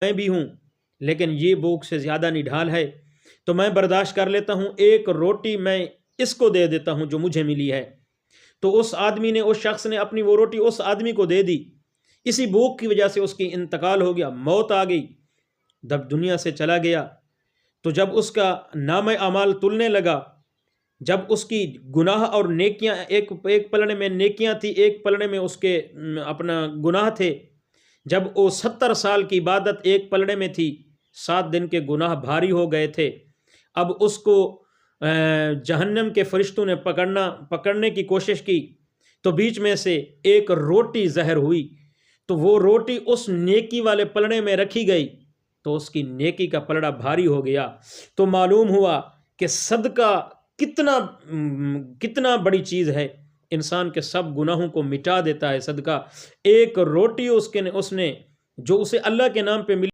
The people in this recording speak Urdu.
میں بھی ہوں، لیکن یہ بھوک سے زیادہ نڈھال ہے، تو میں برداشت کر لیتا ہوں، ایک روٹی میں اس کو دے دیتا ہوں جو مجھے ملی ہے۔ تو اس آدمی نے، اس شخص نے اپنی وہ روٹی اس آدمی کو دے دی۔ اسی بھوک کی وجہ سے اس کی انتقال ہو گیا، موت آ گئی، جب دنیا سے چلا گیا۔ تو جب اس کا نام اعمال تلنے لگا، جب اس کی گناہ اور نیکیاں، ایک پلڑے میں نیکیاں تھی، ایک پلڑے میں اس کے اپنا گناہ تھے، جب وہ 70 سال کی عبادت ایک پلڑے میں تھی، 7 دن کے گناہ بھاری ہو گئے تھے، اب اس کو جہنم کے فرشتوں نے پکڑنے کی کوشش کی، تو بیچ میں سے ایک روٹی ظاہر ہوئی، تو وہ روٹی اس نیکی والے پلڑے میں رکھی گئی، تو اس کی نیکی کا پلڑا بھاری ہو گیا۔ تو معلوم ہوا کہ صدقہ کتنا بڑی چیز ہے، انسان کے سب گناہوں کو مٹا دیتا ہے صدقہ۔ ایک روٹی اس نے جو اسے اللہ کے نام پہ ملی